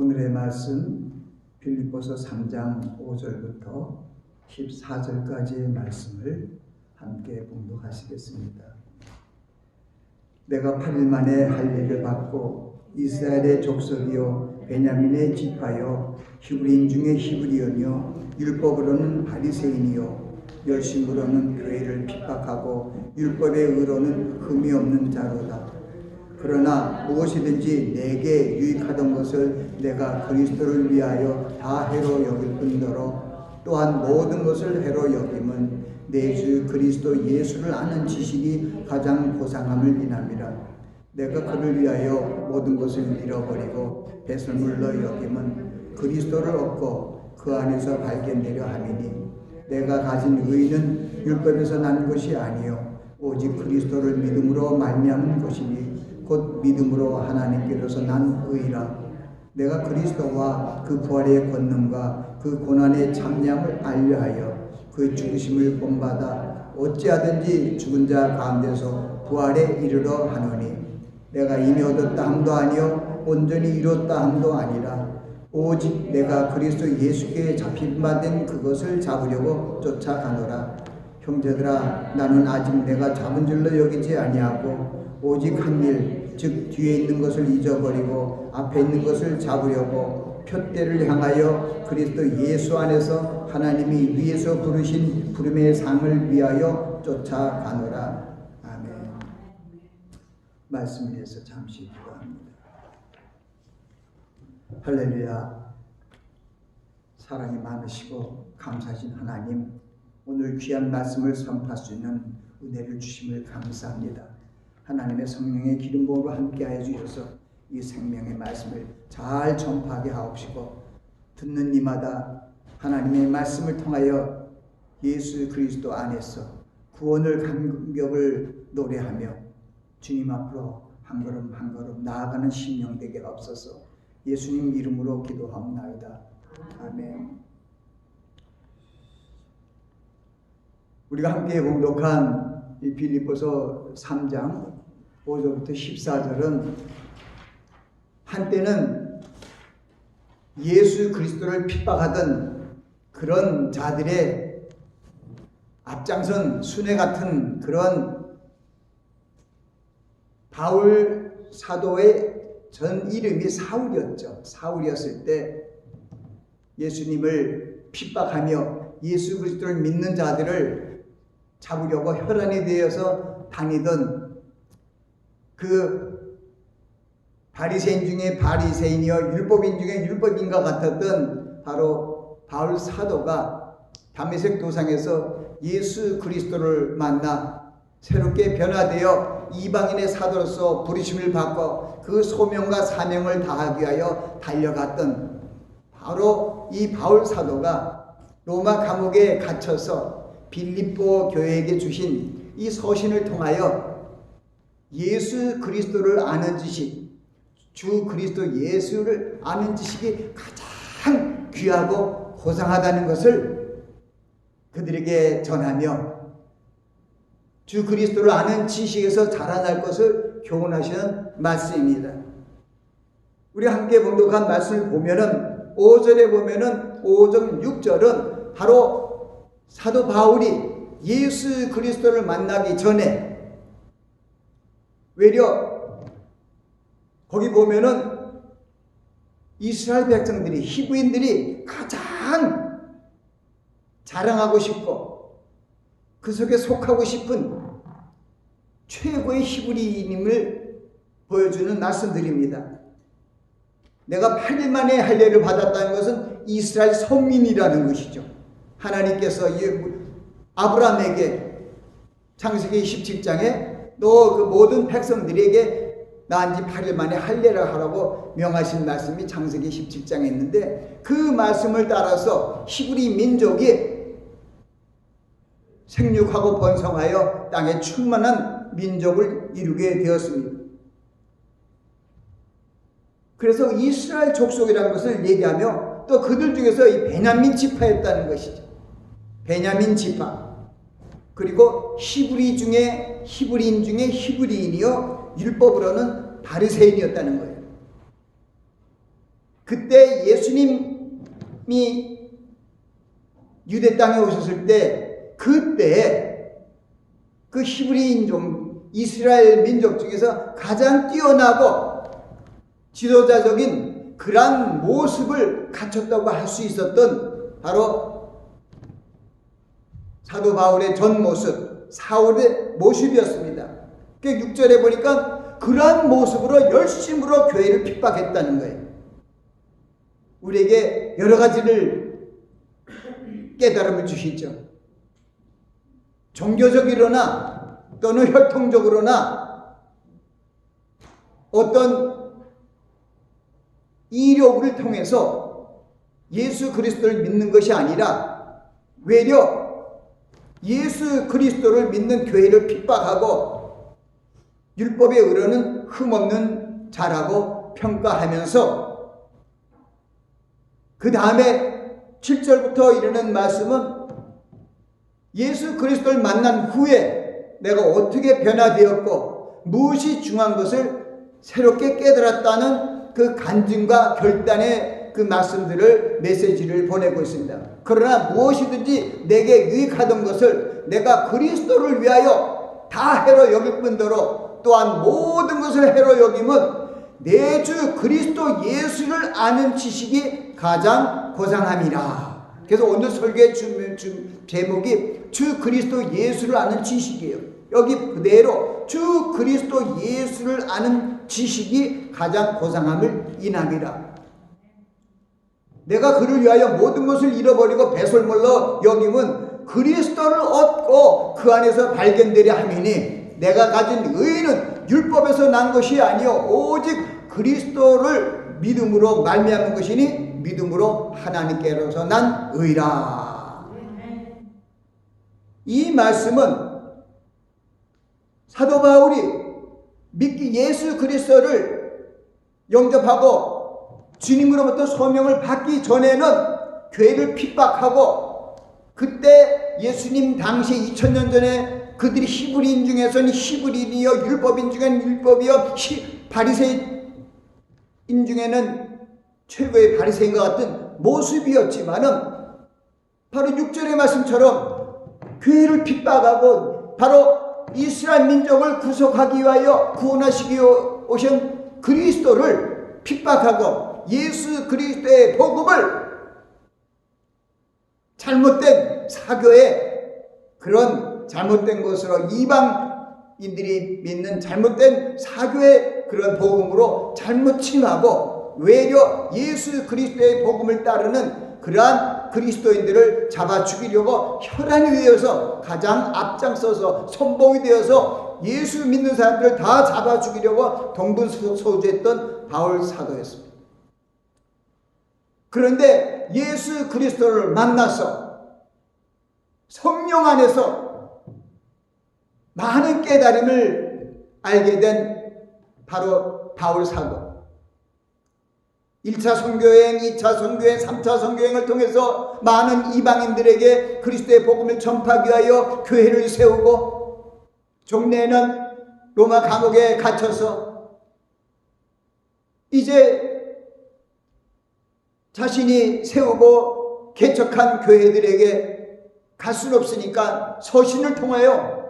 오늘의 말씀 빌립보서 3장 5절부터 14절까지의 말씀을 함께 봉독하시겠습니다. 내가 8일 만에 할례를 받고 이스라엘의 족속이요 베냐민의 지파요 히브리인 중에 히브리언이요 율법으로는 바리새인이요 열심으로는 교회를 핍박하고 율법의 의로는 흠이 없는 자로다. 그러나 무엇이든지 내게 유익하던 것을 내가 그리스도를 위하여 다 해로 여길 뿐더러 또한 모든 것을 해로 여김은 내 주 그리스도 예수를 아는 지식이 가장 고상함을 인함이라. 내가 그를 위하여 모든 것을 잃어버리고 배설물로 여김은 그리스도를 얻고 그 안에서 발견되려 함이니 내가 가진 의는 율법에서 난 것이 아니요 오직 그리스도를 믿음으로 말미암은 것이니 곧 믿음으로 하나님께로서 난 의라. 내가 그리스도와 그 부활의 권능과 그 고난의 참념을 알려하여 그 죽으심을 본받아 어찌하든지 죽은 자 가운데서 부활에 이르러 하노니 내가 이미 얻었다 함도 아니요 온전히 이뤘다 함도 아니라 오직 내가 그리스도 예수께 잡힌 바 된 그것을 잡으려고 쫓아가노라. 형제들아, 나는 아직 내가 잡은 줄로 여기지 아니하고 오직 한 일, 즉 뒤에 있는 것을 잊어버리고 앞에 있는 것을 잡으려고 표대를 향하여 그리스도 예수 안에서 하나님이 위에서 부르신 부름의 상을 위하여 쫓아가노라. 아멘. 말씀 위에서 잠시 기도합니다. 할렐루야. 사랑이 많으시고 감사하신 하나님, 오늘 귀한 말씀을 선포할 수 있는 은혜를 주심을 감사합니다. 하나님의 성령의 기름 부음으로 함께하여 주셔서 이 생명의 말씀을 잘 전파하게 하옵시고 듣는 이마다 하나님의 말씀을 통하여 예수 그리스도 안에서 구원을 감격을 노래하며 주님 앞으로 한 걸음 한 걸음 나아가는 심령 되게 없어서 예수님 이름으로 기도하옵나이다. 아멘. 우리가 함께 봉독한 이 빌립보서 3장 5절부터 14절은 한때는 예수 그리스도를 핍박하던 그런 자들의 앞장선 순회 같은 그런 바울 사도의 전 이름이 사울이었죠. 사울이었을 때 예수님을 핍박하며 예수 그리스도를 믿는 자들을 잡으려고 혈안이 되어서 다니던 그 바리새인 중에 바리새인이요 율법인 중에 율법인과 같았던 바로 바울 사도가 다메섹 도상에서 예수 그리스도를 만나 새롭게 변화되어 이방인의 사도로서 부르심을 받고 그 소명과 사명을 다하기 위하여 달려갔던 바로 이 바울 사도가 로마 감옥에 갇혀서 빌립보 교회에게 주신 이 서신을 통하여 예수 그리스도를 아는 지식, 주 그리스도 예수를 아는 지식이 가장 귀하고 고상하다는 것을 그들에게 전하며 주 그리스도를 아는 지식에서 자라날 것을 교훈하시는 말씀입니다. 우리 함께 봉독한 말씀을 보면은 5절에 보면은 5절 6절은 바로 사도 바울이 예수 그리스도를 만나기 전에 외려 거기 보면은 이스라엘 백성들이 히브리인들이 가장 자랑하고 싶고 그 속에 속하고 싶은 최고의 히브리인임을 보여주는 말씀들입니다. 내가 8일 만에 할례를 받았다는 것은 이스라엘 선민이라는 것이죠. 하나님께서 아브라함에게 창세기 17장에 너 그 모든 백성들에게 나한지 8일 만에 할례를 하라고 명하신 말씀이 창세기 17장에 있는데 그 말씀을 따라서 히브리 민족이 생육하고 번성하여 땅에 충만한 민족을 이루게 되었습니다. 그래서 이스라엘 족속이라는 것을 얘기하며 또 그들 중에서 이 베냐민 지파였다는 것이죠. 베냐민 지파. 그리고 히브리인 중에 히브리인이요 율법으로는 바리새인이었다는 거예요. 그때 예수님이 유대 땅에 오셨을 때 그때 그 히브리인종 이스라엘 민족 중에서 가장 뛰어나고 지도자적인 그러한 모습을 갖췄다고 할 수 있었던 바로 사도 바울의 전 모습, 사울의 모습이었습니다. 6절에 보니까 그러한 모습으로 열심으로 교회를 핍박했다는 거예요. 우리에게 여러 가지를 깨달음을 주시죠. 종교적이로나 또는 혈통적으로나 어떤 이력을 통해서 예수 그리스도를 믿는 것이 아니라 외려 예수 그리스도를 믿는 교회를 핍박하고 율법의 의로는 흠없는 자라고 평가하면서 그 다음에 7절부터 이르는 말씀은 예수 그리스도를 만난 후에 내가 어떻게 변화되었고 무엇이 중요한 것을 새롭게 깨달았다는 그 간증과 결단의 그 말씀들을 메시지를 보내고 있습니다. 그러나 무엇이든지 내게 유익하던 것을 내가 그리스도를 위하여 다 해로 여길 뿐더러 또한 모든 것을 해로 여김은 내 주 그리스도 예수를 아는 지식이 가장 고상함이라. 그래서 오늘 설교의 제목이 주 그리스도 예수를 아는 지식이에요. 여기 그대로 주 그리스도 예수를 아는 지식이 가장 고상함을 인함이라. 내가 그를 위하여 모든 것을 잃어버리고 배설물로 여김은 그리스도를 얻고 그 안에서 발견되려 함이니 내가 가진 의는 율법에서 난 것이 아니요 오직 그리스도를 믿음으로 말미암은 것이니 믿음으로 하나님께로서 난 의라. 이 말씀은 사도 바울이 믿기 예수 그리스도를 영접하고 주님으로부터 소명을 받기 전에는 교회를 핍박하고 그때 예수님 당시 2000년 전에 그들이 히브리인 중에서는 히브리인이요 율법인 중에는 율법이요 바리새인 중에는 최고의 바리새인과 같은 모습이었지만은 바로 6절의 말씀처럼 교회를 핍박하고 바로 이스라엘 민족을 구속하기 위하여 구원하시기 오신 그리스도를 핍박하고 예수 그리스도의 복음을 잘못된 사교의 그런 잘못된 것으로 이방인들이 믿는 잘못된 사교의 그런 복음으로 잘못 침하고 외려 예수 그리스도의 복음을 따르는 그러한 그리스도인들을 잡아 죽이려고 혈안이 되어서 가장 앞장서서 선봉이 되어서 예수 믿는 사람들을 다 잡아 죽이려고 동분서주했던 바울 사도였습니다. 그런데 예수 그리스도를 만나서 성령 안에서 많은 깨달음을 알게 된 바로 바울 사도. 1차 선교여행, 2차 선교여행, 3차 선교여행을 통해서 많은 이방인들에게 그리스도의 복음을 전파하기 위하여 교회를 세우고 종래에는 로마 감옥에 갇혀서 이제 자신이 세우고 개척한 교회들에게 갈 수는 없으니까 서신을 통하여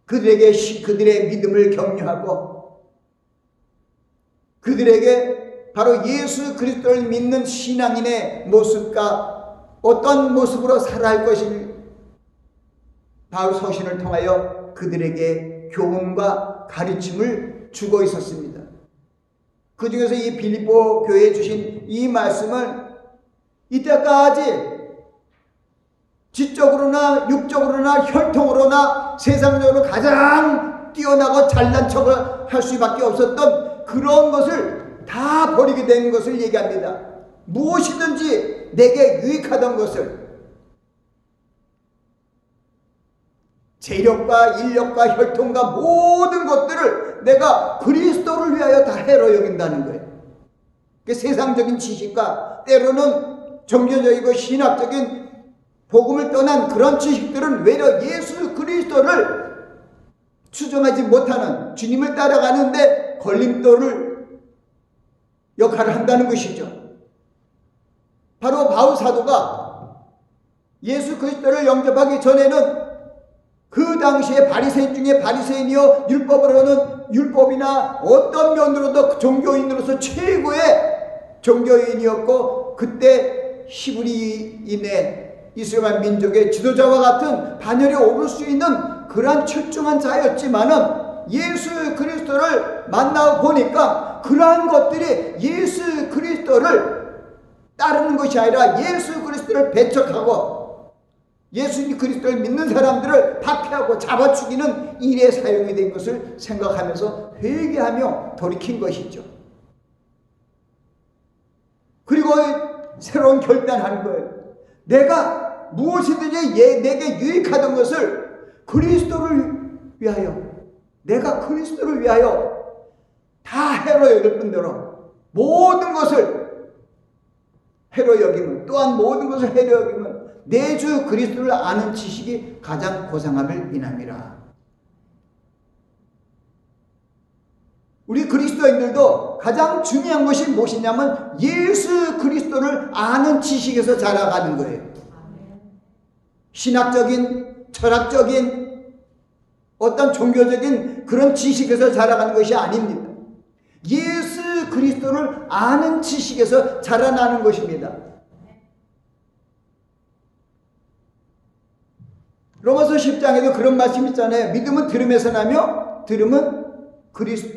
그들에게 그들의 믿음을 격려하고 그들에게 바로 예수 그리스도를 믿는 신앙인의 모습과 어떤 모습으로 살아야 할 것을 바울 서신을 통하여 그들에게 교훈과 가르침을 주고 있었습니다. 그 중에서 이 빌립보 교회에 주신 이 말씀을 이때까지 지적으로나 육적으로나 혈통으로나 세상적으로 가장 뛰어나고 잘난 척을 할 수밖에 없었던 그런 것을 다 버리게 된 것을 얘기합니다. 무엇이든지 내게 유익하던 것을 재력과 인력과 혈통과 모든 것들을 내가 그리스도를 위하여 다 해로 여긴다는 거예요. 세상적인 지식과 때로는 종교적이고 신학적인 복음을 떠난 그런 지식들은 외려 예수 그리스도를 추종하지 못하는 주님을 따라가는데 걸림돌을 역할을 한다는 것이죠. 바로 바울 사도가 예수 그리스도를 영접하기 전에는 그 당시에 바리새인 중에 바리새인이요 율법으로는 율법이나 어떤 면으로도 종교인으로서 최고의 종교인이었고, 그때 히브리인의 이스라엘 민족의 지도자와 같은 반열에 오를 수 있는 그러한 출중한 자였지만은 예수 그리스도를 만나 보니까 그러한 것들이 예수 그리스도를 따르는 것이 아니라 예수 그리스도를 배척하고 예수 그리스도를 믿는 사람들을 박해하고 잡아 죽이는 일에 사용이 된 것을 생각하면서 회개하며 돌이킨 것이죠. 그리고 새로운 결단하는 거예요. 내가 무엇이든지 내게 유익하던 것을 그리스도를 위하여, 내가 그리스도를 위하여 다 해로 여길 뿐더러 모든 것을 해로 여기면, 또한 모든 것을 해로 여기면 내 주 그리스도를 아는 지식이 가장 고상함을 인함이라. 우리 그리스도인들도 가장 중요한 것이 무엇이냐면 예수 그리스도를 아는 지식에서 자라가는 거예요. 신학적인, 철학적인, 어떤 종교적인 그런 지식에서 자라가는 것이 아닙니다. 예수 그리스도를 아는 지식에서 자라나는 것입니다. 로마서 10장에도 그런 말씀이 있잖아요. 믿음은 들음에서 나며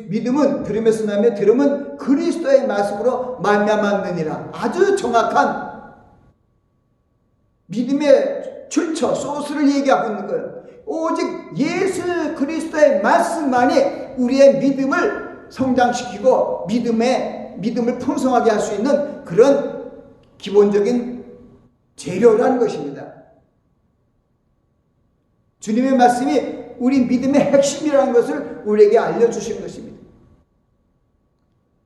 믿음은 들음에서 나며 들음은 그리스도의 말씀으로 말미암았느니라. 아주 정확한 믿음의 출처, 소스를 얘기하고 있는 거예요. 오직 예수 그리스도의 말씀만이 우리의 믿음을 성장시키고 믿음을 풍성하게 할 수 있는 그런 기본적인 재료라는 것입니다. 주님의 말씀이 우리 믿음의 핵심이라는 것을 우리에게 알려주신 것입니다.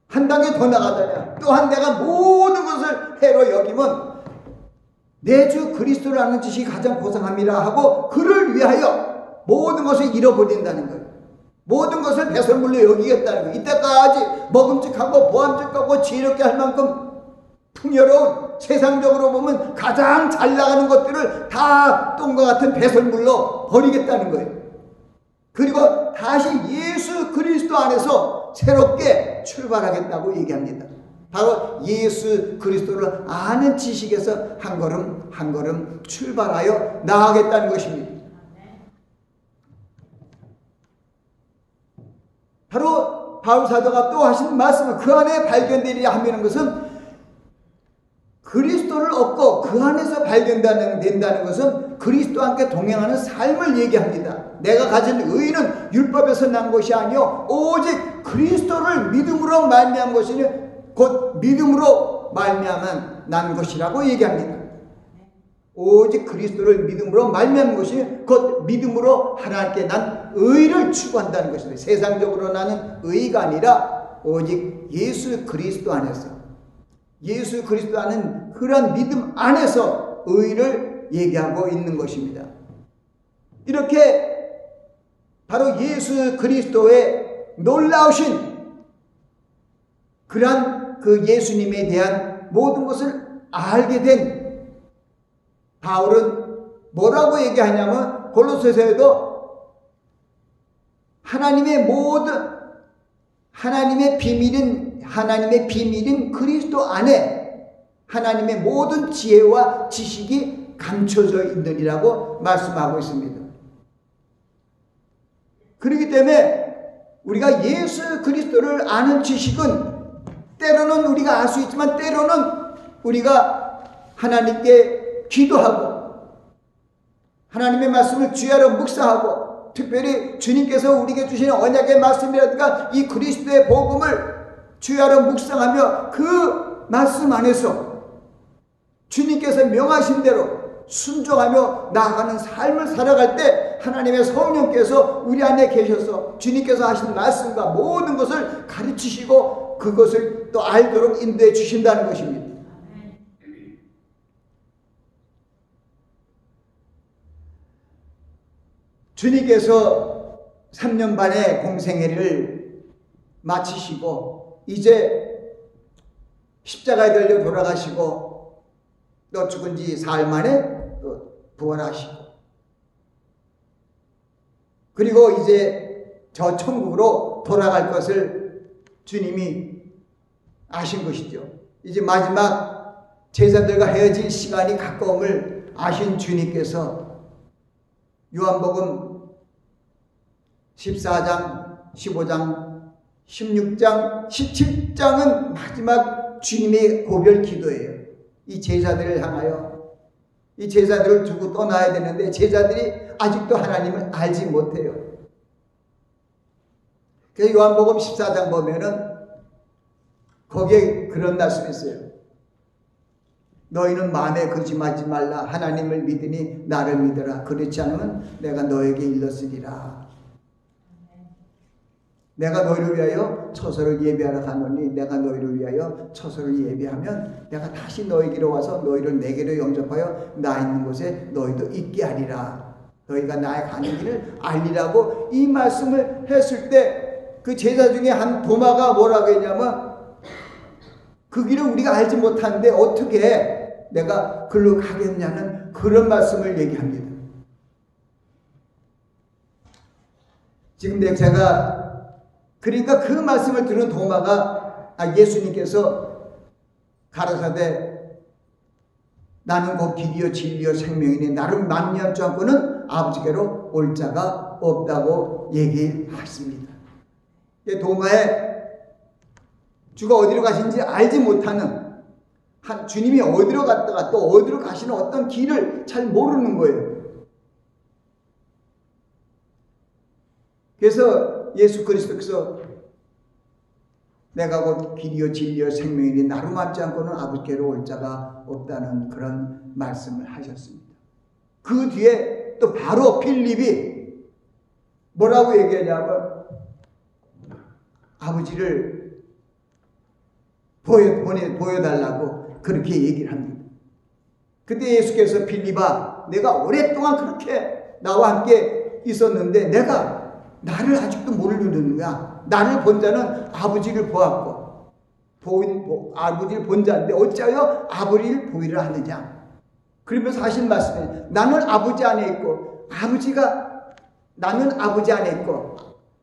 한 단계 더 나가자면 또한 내가 모든 것을 해로 여기면 내 주 그리스도를 아는 지식이 가장 고상함이라 하고 그를 위하여 모든 것을 잃어버린다는 거예요. 모든 것을 배설물로 여기겠다는 거예요. 이때까지 먹음직하고 보암직하고 지혜롭게 할 만큼 풍요로운, 세상적으로 보면 가장 잘 나가는 것들을 다 똥과 같은 배설물로 버리겠다는 거예요. 그리고 다시 예수 그리스도 안에서 새롭게 출발하겠다고 얘기합니다. 바로 예수 그리스도를 아는 지식에서 한 걸음 한 걸음 출발하여 나아가겠다는 것입니다. 바로 바울 사도가 또 하신 말씀은 그 안에 발견되리라 하는 것은 그리스도를 얻고 그 안에서 발견된다는 것은 그리스도와 함께 동행하는 삶을 얘기합니다. 내가 가진 의는 율법에서 난 것이 아니요 오직 그리스도를 믿음으로 말미암은 것이니 곧 믿음으로 말미암은 난 것이라고 얘기합니다. 오직 그리스도를 믿음으로 말미암은 것이 곧 믿음으로 하나님께 난 의를 추구한다는 것입니다. 세상적으로 나는 의가 아니라 오직 예수 그리스도 안에서, 예수 그리스도 안은 그런 믿음 안에서 의를 얘기하고 있는 것입니다. 이렇게 바로 예수 그리스도의 놀라우신 그러한 그 예수님에 대한 모든 것을 알게 된 바울은 뭐라고 얘기하냐면 골로새서에도 하나님의 비밀인 그리스도 안에 하나님의 모든 지혜와 지식이 감춰져 있느니라고 말씀하고 있습니다. 그렇기 때문에 우리가 예수 그리스도를 아는 지식은 때로는 우리가 알 수 있지만 때로는 우리가 하나님께 기도하고 하나님의 말씀을 주야로 묵상하고 특별히 주님께서 우리에게 주시는 언약의 말씀이라든가 이 그리스도의 복음을 주야로 묵상하며 그 말씀 안에서 주님께서 명하신 대로 순종하며 나아가는 삶을 살아갈 때 하나님의 성령께서 우리 안에 계셔서 주님께서 하신 말씀과 모든 것을 가르치시고 그것을 또 알도록 인도해 주신다는 것입니다. 주님께서 3년 반의 공생애를 마치시고 이제 십자가에 달려 돌아가시고 또 죽은 지 사흘 만에 또 부활하시고, 그리고 이제 저 천국으로 돌아갈 것을 주님이 아신 것이죠. 이제 마지막 제자들과 헤어질 시간이 가까움을 아신 주님께서 요한복음 14장, 15장, 16장, 17장은 마지막 주님의 고별 기도예요. 이 제자들을 향하여, 이 제자들을 두고 떠나야 되는데 제자들이 아직도 하나님을 알지 못해요. 그래서 요한복음 14장 보면은 거기에 그런 말씀이 있어요. 너희는 마음에 거짓말하지 말라. 하나님을 믿으니 나를 믿어라. 그렇지 않으면 내가 너에게 일렀으리라. 내가 너희를 위하여 처소를 예비하러 가노니 내가 너희를 위하여 처소를 예비하면 내가 다시 너희에게로 와서 너희를 내게로 영접하여 나 있는 곳에 너희도 있게 하리라. 너희가 나의 가는 길을 알리라고 이 말씀을 했을 때 그 제자 중에 한 도마가 뭐라고 했냐면, 그 길을 우리가 알지 못하는데 어떻게 내가 글로 가겠냐는 그런 말씀을 얘기합니다. 지금 제가 그러니까 그 말씀을 들은 도마가 예수님께서 가라사대 나는 곧 길이요 진리요 생명이니 나를 만미하지 않고는 아버지께로 올 자가 없다고 얘기했습니다. 도마에 주가 어디로 가시는지 알지 못하는, 주님이 어디로 갔다가 또 어디로 가시는 어떤 길을 잘 모르는 거예요. 그래서 예수 그리스도께서 내가 곧 길이요 진리요 생명이니 나로 맞지 않고는 아버지께로 올 자가 없다는 그런 말씀을 하셨습니다. 그 뒤에 또 바로 필립이 뭐라고 얘기하냐면 아버지를 보여달라고 그렇게 얘기를 합니다. 그때 예수께서 필립아, 내가 오랫동안 그렇게 나와 함께 있었는데 내가 나를 아직도 모르느냐? 나를 본 자는 아버지를 보았고 아버지를 본 자인데 어찌하여 아버지를 보이려 하느냐? 그러면서 하신 말씀이 나는 아버지 안에 있고 나는 아버지 안에 있고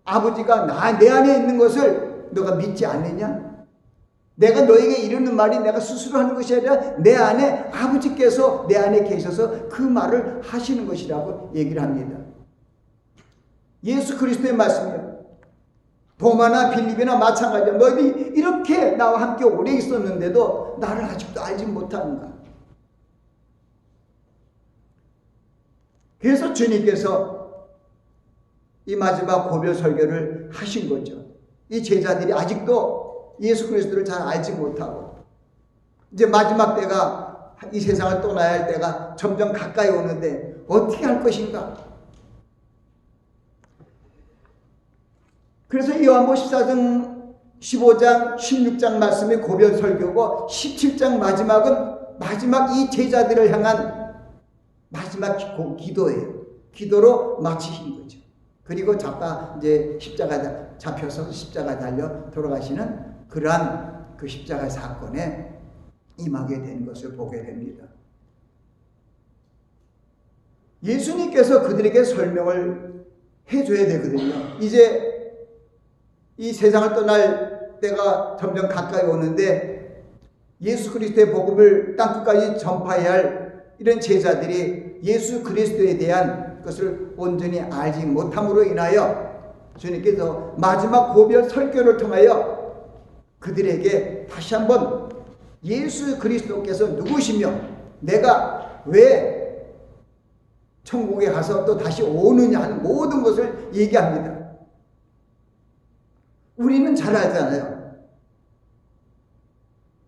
아버지가 내 안에 있는 것을 너가 믿지 않느냐? 내가 너에게 이르는 말이 내가 스스로 하는 것이 아니라 내 안에 아버지께서 내 안에 계셔서 그 말을 하시는 것이라고 얘기를 합니다. 예수 그리스도의 말씀이에요. 도마나 빌립이나 마찬가지야. 너희들이 이렇게 나와 함께 오래 있었는데도 나를 아직도 알지 못하는가? 그래서 주님께서 이 마지막 고별 설교를 하신 거죠. 이 제자들이 아직도 예수 그리스도를 잘 알지 못하고 이제 마지막 때가, 이 세상을 떠나야 할 때가 점점 가까이 오는데 어떻게 할 것인가? 그래서 이 요한복음 14장, 15장, 16장 말씀이 고별 설교고 17장 마지막 이 제자들을 향한 마지막 기도예요. 기도로 마치신 거죠. 그리고 이제 십자가 잡혀서 십자가 달려 돌아가시는 그러한 그 십자가 사건에 임하게 된 것을 보게 됩니다. 예수님께서 그들에게 설명을 해줘야 되거든요. 이제 이 세상을 떠날 때가 점점 가까이 오는데 예수 그리스도의 복음을 땅끝까지 전파해야 할 이런 제자들이 예수 그리스도에 대한 것을 온전히 알지 못함으로 인하여 주님께서 마지막 고별 설교를 통하여 그들에게 다시 한번 예수 그리스도께서 누구시며 내가 왜 천국에 가서 또 다시 오느냐 하는 모든 것을 얘기합니다. 우리는 잘 알잖아요.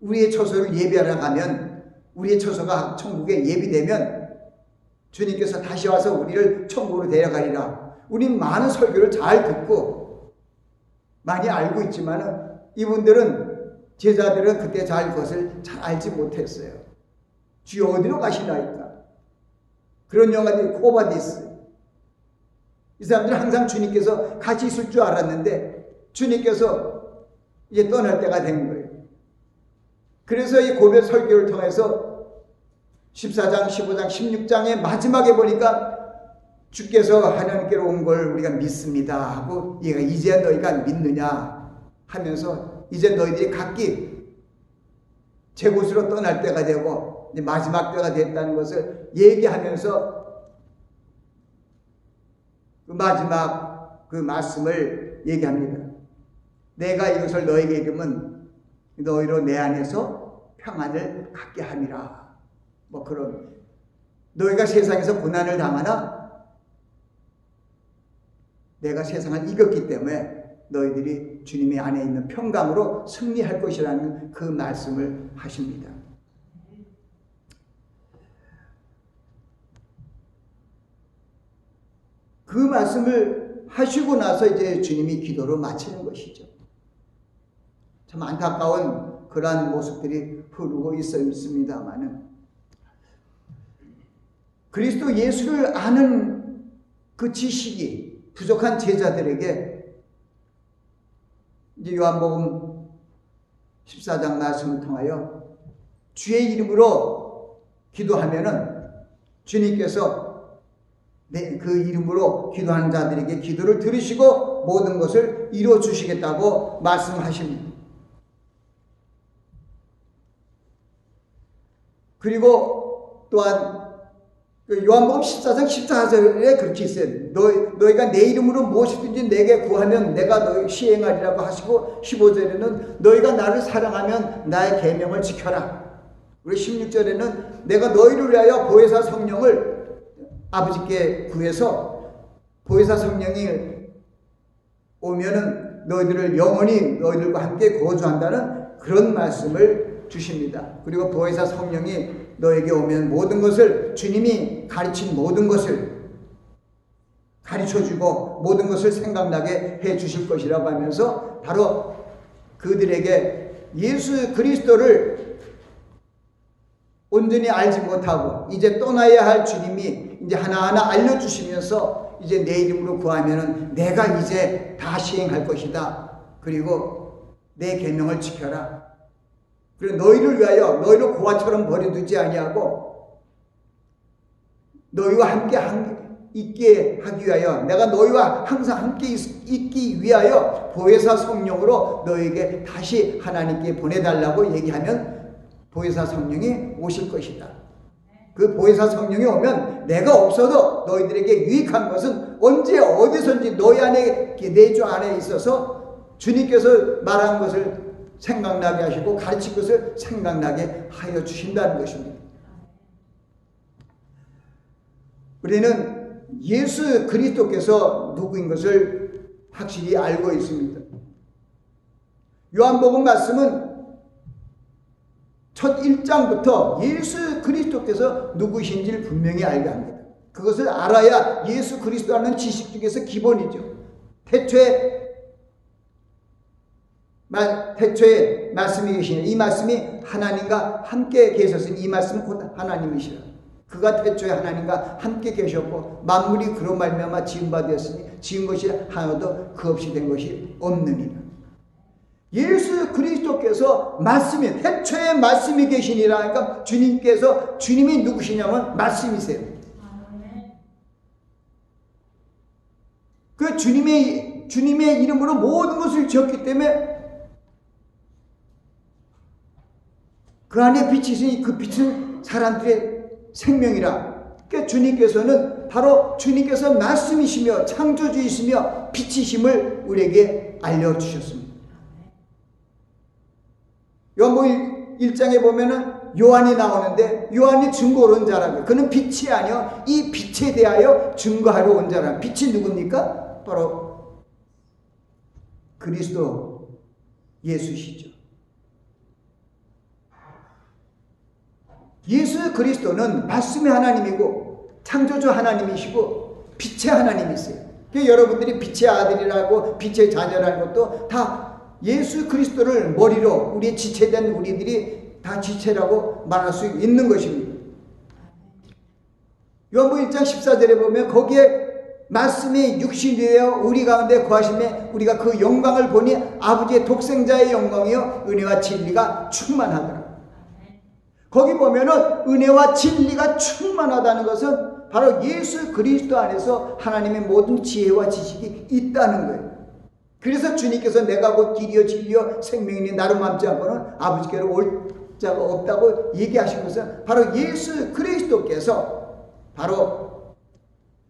우리의 처소를 예비하러 가면, 우리의 처소가 천국에 예비되면 주님께서 다시 와서 우리를 천국으로 데려가리라. 우리는 많은 설교를 잘 듣고 많이 알고 있지만 제자들은 그때 그것을 잘 알지 못했어요. 주여 어디로 가시나이까? 그런 영화들이 코바디스. 이 사람들은 항상 주님께서 같이 있을 줄 알았는데 주님께서 이제 떠날 때가 된 거예요. 그래서 이 고백 설교를 통해서 14장, 15장, 16장의 마지막에 보니까 주께서 하나님께로 온 걸 우리가 믿습니다 하고, 얘가 이제 너희가 믿느냐 하면서 이제 너희들이 각기 제 곳으로 떠날 때가 되고 이제 마지막 때가 됐다는 것을 얘기하면서 그 마지막 그 말씀을 얘기합니다. 내가 이것을 너에게 이르면 너희로 내 안에서 평안을 갖게 함이라. 뭐 그런, 너희가 세상에서 고난을 당하나 내가 세상을 이겼기 때문에 너희들이 주님의 안에 있는 평강으로 승리할 것이라는 그 말씀을 하십니다. 그 말씀을 하시고 나서 이제 주님이 기도로 마치는 것이죠. 참 안타까운 그러한 모습들이 흐르고 있습니다만은, 그리스도 예수를 아는 그 지식이 부족한 제자들에게 이제 요한복음 14장 말씀을 통하여 주의 이름으로 기도하면은 주님께서 그 이름으로 기도하는 자들에게 기도를 들으시고 모든 것을 이루어 주시겠다고 말씀하십니다. 그리고 또한 요한복음 14장 14절에 그렇게 있어요. 너희가 내 이름으로 무엇이든지 내게 구하면 내가 너희 시행하리라고 하시고, 15절에는 너희가 나를 사랑하면 나의 계명을 지켜라. 그리고 16절에는 내가 너희를 위하여 보혜사 성령을 아버지께 구해서 보혜사 성령이 오면은 너희들을 영원히 너희들과 함께 거주한다는 그런 말씀을 주십니다. 그리고 보혜사 성령이 너에게 오면 모든 것을, 주님이 가르친 모든 것을 가르쳐주고 모든 것을 생각나게 해 주실 것이라고 하면서 바로 그들에게 예수 그리스도를 온전히 알지 못하고 이제 떠나야 할 주님이 이제 하나하나 알려주시면서 이제 내 이름으로 구하면은 내가 이제 다 시행할 것이다. 그리고 내 계명을 지켜라. 그리고 너희를 위하여 너희를 고아처럼 버려두지 아니하고 너희와 함께 있게 하기 위하여, 내가 너희와 항상 함께 있기 위하여 보혜사 성령으로 너희에게 다시 하나님께 보내달라고 얘기하면 보혜사 성령이 오실 것이다. 그 보혜사 성령이 오면 내가 없어도 너희들에게 유익한 것은 언제 어디선지 너희 안에, 내 주 안에 있어서 주님께서 말한 것을 생각나게 하시고 가르칠 것을 생각나게 하여 주신다는 것입니다. 우리는 예수 그리스도께서 누구인 것을 확실히 알고 있습니다. 요한복음 말씀은 첫 1장부터 예수 그리스도께서 누구신지를 분명히 알게 합니다. 그것을 알아야 예수 그리스도라는 지식 중에서 기본이죠. 태초에 말씀이 계시니 이 말씀이 하나님과 함께 계셨으니 이 말씀은 곧 하나님이시라. 그가 태초에 하나님과 함께 계셨고 만물이 그로 말미암아 지은 바 되었으니 지은 것이 하나도 그 없이 된 것이 없느니라. 예수 그리스도께서 말씀이, 태초에 말씀이 계시니라. 그러니까 주님께서, 주님이 누구시냐면 말씀이세요. 그 주님의 이름으로 모든 것을 지었기 때문에 그 안에 빛이 있으니 그 빛은 사람들의 생명이라. 그러니까 주님께서는 바로 주님께서 말씀이시며 창조주이시며 빛이심을 우리에게 알려주셨습니다. 요한복음 1장에 보면은 요한이 나오는데 요한이 증거로 온 자라고, 그는 빛이 아니요 이 빛에 대하여 증거하러 온 자라. 빛이 누굽니까? 바로 그리스도 예수시죠. 예수 그리스도는 말씀의 하나님이고 창조주 하나님이시고 빛의 하나님이세요. 여러분들이 빛의 아들이라고 빛의 자녀라는 것도 다 예수 그리스도를 머리로, 우리의 지체된 우리들이 다 지체라고 말할 수 있는 것입니다. 요한복음 1장 14절에 보면 거기에 말씀이 육신이 되어 우리 가운데 거하심에 우리가 그 영광을 보니 아버지의 독생자의 영광이요 은혜와 진리가 충만하더라. 거기 보면은 은혜와 진리가 충만하다는 것은 바로 예수 그리스도 안에서 하나님의 모든 지혜와 지식이 있다는 거예요. 그래서 주님께서 내가 곧 길이요 진리요 생명이니 나로 맘지 않고는 아버지께로 올 자가 없다고 얘기하신 것은 바로 예수 그리스도께서 바로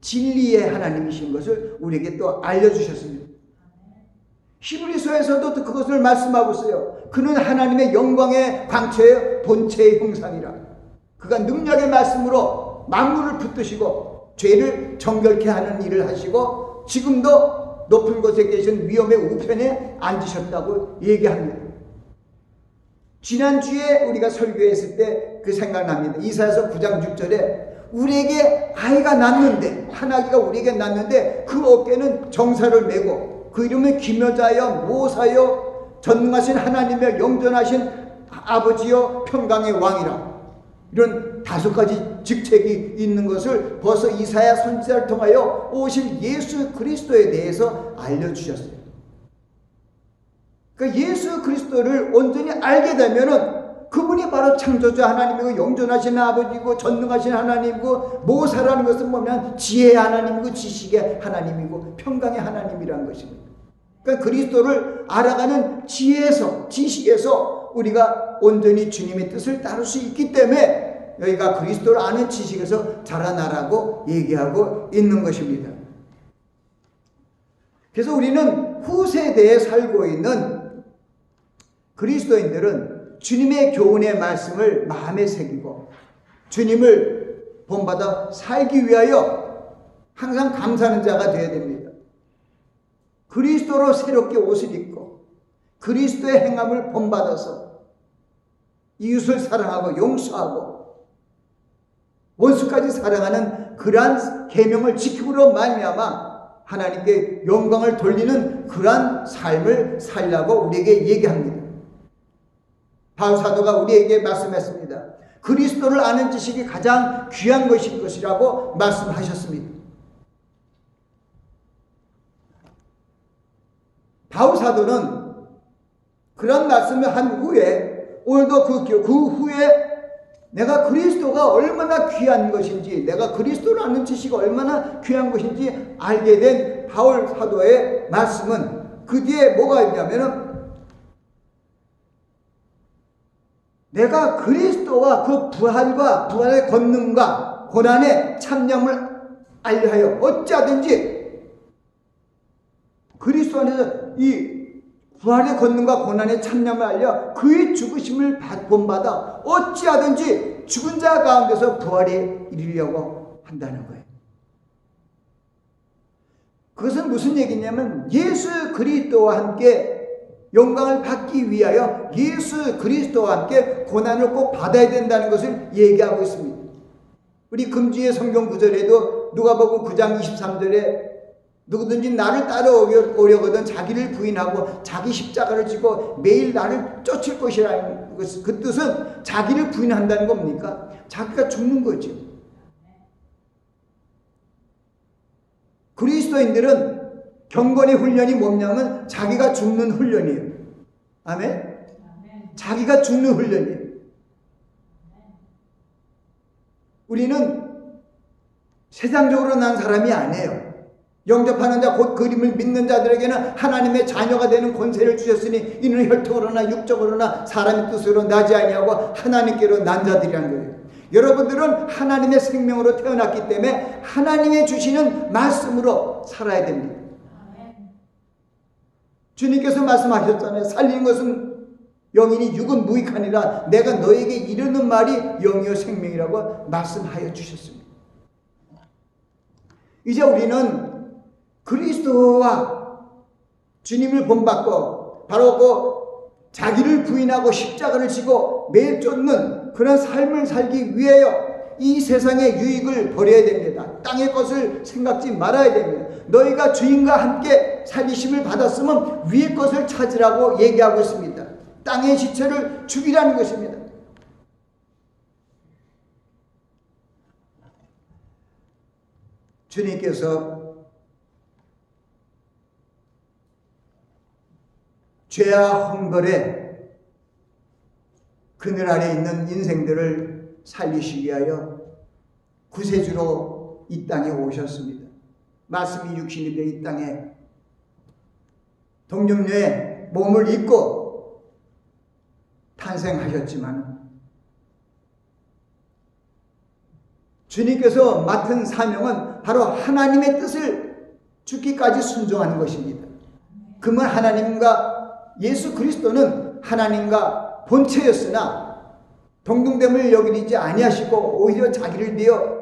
진리의 하나님이신 것을 우리에게 또 알려주셨습니다. 히브리서에서도 그것을 말씀하고 있어요. 그는 하나님의 영광의 광채의 본체의 형상이라. 그가 능력의 말씀으로 만물을 붙드시고 죄를 정결케 하는 일을 하시고 지금도 높은 곳에 계신 위엄의 우편에 앉으셨다고 얘기합니다. 지난주에 우리가 설교했을 때 그 생각납니다. 이사야서 9장 6절에 우리에게 아이가 낳는데, 한 아기가 우리에게 낳는데 그 어깨는 정사를 메고 그 이름은 기묘자여 모사여 전능하신 하나님의 영전하신 아버지여 평강의 왕이라. 이런 5가지 직책이 있는 것을 벌써 이사야 선지자를 통하여 오실 예수 그리스도에 대해서 알려주셨어요. 그러니까 예수 그리스도를 온전히 알게 되면은 그분이 바로 창조자 하나님이고 영존하신 아버지고 전능하신 하나님이고 모사라는 것은 뭐냐면 지혜의 하나님이고 지식의 하나님이고 평강의 하나님이라는 것입니다. 그러니까 그리스도를 알아가는 지혜에서 지식에서 우리가 온전히 주님의 뜻을 따를 수 있기 때문에 여기가 그리스도를 아는 지식에서 자라나라고 얘기하고 있는 것입니다. 그래서 우리는 후세대에 살고 있는 그리스도인들은 주님의 교훈의 말씀을 마음에 새기고 주님을 본받아 살기 위하여 항상 감사하는 자가 되어야 됩니다. 그리스도로 새롭게 옷을 입고 그리스도의 행함을 본받아서 이웃을 사랑하고 용서하고 원수까지 사랑하는 그러한 계명을 지킴으로 말미암아 하나님께 영광을 돌리는 그러한 삶을 살라고 우리에게 얘기합니다. 바울 사도가 우리에게 말씀했습니다. 그리스도를 아는 지식이 가장 귀한 것일 것이라고 말씀하셨습니다. 바울 사도는 그런 말씀을 한 후에 오늘도 그 후에 내가 그리스도가 얼마나 귀한 것인지, 내가 그리스도를 아는 지식이 얼마나 귀한 것인지 알게 된 바울 사도의 말씀은 그 뒤에 뭐가 있냐면은 내가 그리스도와 그 부활과 부활의 권능과 고난의 참념을 알려하여 어찌하든지 그리스도 안에서 이 부활의 권능과 고난의 참념을 알려 그의 죽으심을 본받아 어찌하든지 죽은 자 가운데서 부활에 이르려고 한다는 거예요. 그것은 무슨 얘기냐면 예수 그리스도와 함께 영광을 받기 위하여 예수 그리스도와 함께 고난을 꼭 받아야 된다는 것을 얘기하고 있습니다. 우리 금주의 성경 구절에도 누가복음 9장 23절에 누구든지 나를 따라오려거든 자기를 부인하고 자기 십자가를 지고 매일 나를 쫓을 것이라는 것, 그 뜻은 자기를 부인한다는 겁니까? 자기가 죽는 거죠. 그리스도인들은 경건의 훈련이 뭐냐면 자기가 죽는 훈련이에요. 아멘? 자기가 죽는 훈련이에요. 우리는 세상적으로 난 사람이 아니에요. 영접하는 자 곧 그림을 믿는 자들에게는 하나님의 자녀가 되는 권세를 주셨으니 이는 혈통으로나 육적으로나 사람의 뜻으로 나지 아니하고 하나님께로 난 자들이라는 거예요. 여러분들은 하나님의 생명으로 태어났기 때문에 하나님의 주시는 말씀으로 살아야 됩니다. 주님께서 말씀하셨잖아요. 살리는 것은 영이니 육은 무익하니라 내가 너에게 이르는 말이 영이요 생명이라고 말씀하여 주셨습니다. 이제 우리는 그리스도와 주님을 본받고 바로 그 자기를 부인하고 십자가를 지고 매일 쫓는 그런 삶을 살기 위하여 이 세상의 유익을 버려야 됩니다. 땅의 것을 생각지 말아야 됩니다. 너희가 주인과 함께 살리심을 받았으면 위의 것을 찾으라고 얘기하고 있습니다. 땅의 지체를 죽이라는 것입니다. 주님께서 죄와 형벌에 그늘 아래 있는 인생들을 살리시기 위하여 구세주로 이 땅에 오셨습니다. 말씀이 육신이 되어 이 땅에 동정녀의 몸을 입고 탄생하셨지만 주님께서 맡은 사명은 바로 하나님의 뜻을 죽기까지 순종하는 것입니다. 그러면 하나님과 예수 그리스도는 하나님과 본체였으나 동등됨을 여기지 아니하시고 오히려 자기를 비어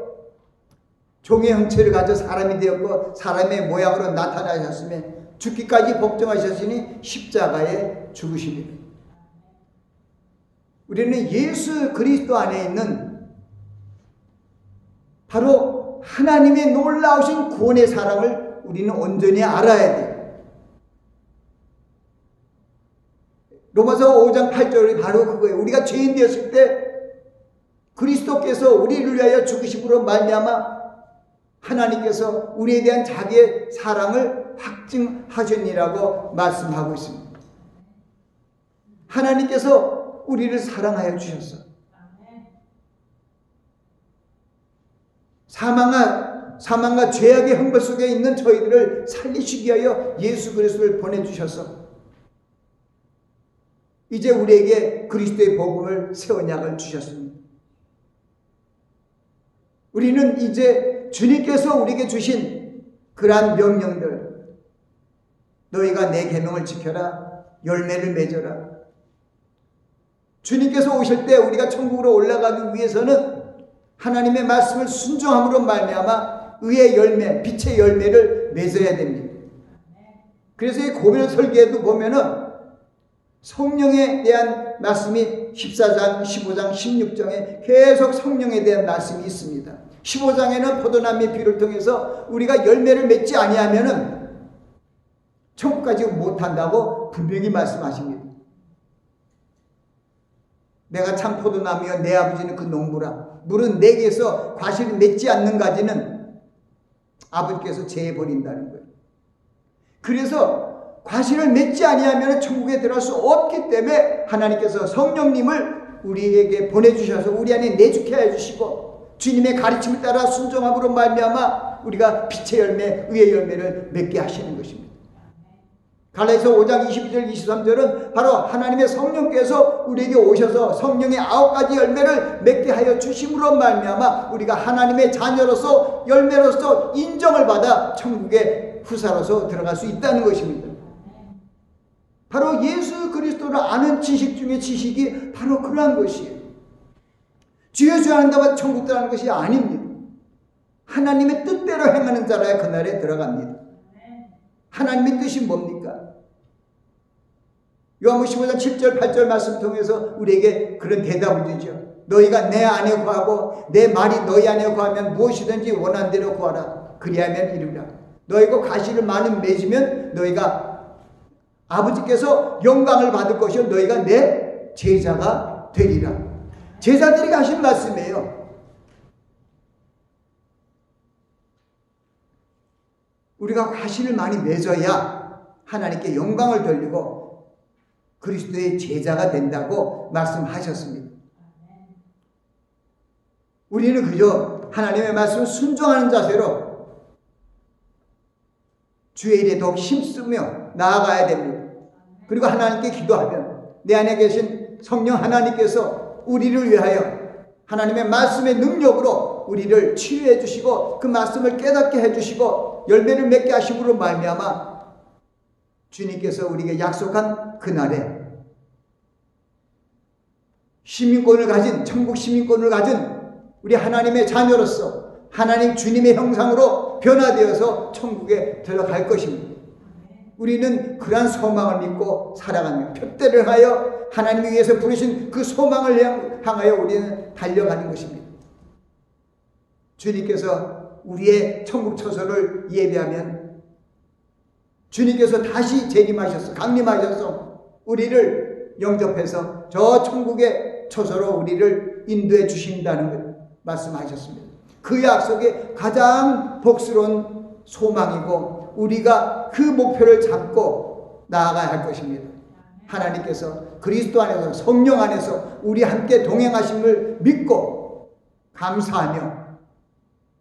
종의 형체를 가져 사람이 되었고 사람의 모양으로 나타나셨으며 죽기까지 복종하셨으니 십자가에 죽으십니다. 우리는 예수 그리스도 안에 있는 바로 하나님의 놀라우신 구원의 사랑을 우리는 온전히 알아야 돼요. 로마서 5장 8절이 바로 그거예요. 우리가 죄인 되었을 때 그리스도께서 우리를 위하여 죽으심으로 말미암아 하나님께서 우리에 대한 자기의 사랑을 확증하셨니라고 말씀하고 있습니다. 하나님께서 우리를 사랑하여 주셨어. 사망과 죄악의 형벌 속에 있는 저희들을 살리시기 위하여 예수 그리스도를 보내주셔서 이제 우리에게 그리스도의 복음을 새 언약을 주셨습니다. 우리는 이제 주님께서 우리에게 주신 그러한 명령들, 너희가 내 계명을 지켜라, 열매를 맺어라. 주님께서 오실 때 우리가 천국으로 올라가기 위해서는 하나님의 말씀을 순종함으로 말미암아 의의 열매, 빛의 열매를 맺어야 됩니다. 그래서 이 고별 설계에도 보면은 성령에 대한 말씀이 14장, 15장, 16장에 계속 성령에 대한 말씀이 있습니다. 15장에는 포도나무의 비를 통해서 우리가 열매를 맺지 아니하면은 천국까지 못한다고 분명히 말씀하십니다. 내가 참 포도나무여 내 아버지는 그 농부라. 물은 내게서 과실을 맺지 않는 가지는 아버지께서 제해버린다는 거예요. 그래서 과실을 맺지 아니하면 천국에 들어갈 수 없기 때문에 하나님께서 성령님을 우리에게 보내주셔서 우리 안에 내주게 해주시고 주님의 가르침을 따라 순종함으로 말미암아 우리가 빛의 열매, 의의 열매를 맺게 하시는 것입니다. 갈라디아서 5장 22절 23절은 바로 하나님의 성령께서 우리에게 오셔서 성령의 9가지 열매를 맺게 하여 주심으로 말미암아 우리가 하나님의 자녀로서 열매로서 인정을 받아 천국의 후사로서 들어갈 수 있다는 것입니다. 바로 예수 그리스도를 아는 지식 중에 지식이 바로 그러한 것이에요. 주여 주여 한다고 천국 들어가는 것이 아닙니다. 하나님의 뜻대로 행하는 자라야 그날에 들어갑니다. 하나님의 뜻이 뭡니까? 요한복음 15장 7절 8절 말씀 통해서 우리에게 그런 대답을 주죠. 너희가 내 안에 구하고 내 말이 너희 안에 구하면 무엇이든지 원하는 대로 구하라. 그리하면 이루리라. 너희가 가시를 많이 맺으면 너희가 아버지께서 영광을 받을 것이요 너희가 내 제자가 되리라. 제자들이 하신 말씀이에요. 우리가 과실을 많이 맺어야 하나님께 영광을 돌리고 그리스도의 제자가 된다고 말씀하셨습니다. 우리는 그저 하나님의 말씀을 순종하는 자세로 주의 일에 더욱 힘쓰며 나아가야 됩니다. 그리고 하나님께 기도하면 내 안에 계신 성령 하나님께서 우리를 위하여 하나님의 말씀의 능력으로 우리를 치유해 주시고 그 말씀을 깨닫게 해 주시고 열매를 맺게 하심으로 말미암아 주님께서 우리에게 약속한 그날에 시민권을 가진 천국 시민권을 가진 우리 하나님의 자녀로서 하나님 주님의 형상으로 변화되어서 천국에 들어갈 것입니다. 우리는 그러한 소망을 믿고 살아가며 표대를 하여 하나님이 위해서 부르신 그 소망을 향하여 우리는 달려가는 것입니다. 주님께서 우리의 천국 처소를 예배하면 주님께서 다시 재림하셔서 강림하셔서 우리를 영접해서 저 천국의 처소로 우리를 인도해 주신다는 것 말씀하셨습니다. 그 약속이 가장 복스러운 소망이고 우리가 그 목표를 잡고 나아가야 할 것입니다. 하나님께서 그리스도 안에서 성령 안에서 우리 함께 동행하심을 믿고 감사하며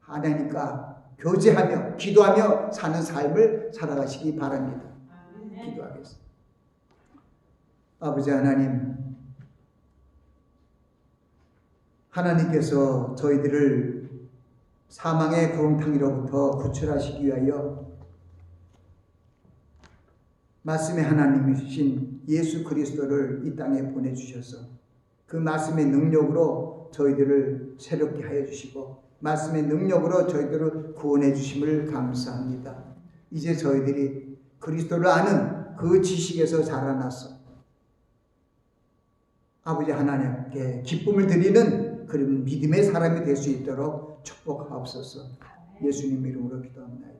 하나님과 교제하며 기도하며 사는 삶을 살아가시기 바랍니다. 기도하겠습니다. 아버지 하나님, 하나님께서 저희들을 사망의 구렁텅이로부터 구출하시기 위하여 말씀의 하나님이신 예수 그리스도를 이 땅에 보내주셔서 그 말씀의 능력으로 저희들을 새롭게 하여 주시고 말씀의 능력으로 저희들을 구원해 주심을 감사합니다. 이제 저희들이 그리스도를 아는 그 지식에서 자라나서 아버지 하나님께 기쁨을 드리는 그런 믿음의 사람이 될 수 있도록 축복하옵소서. 예수님 이름으로 기도합니다.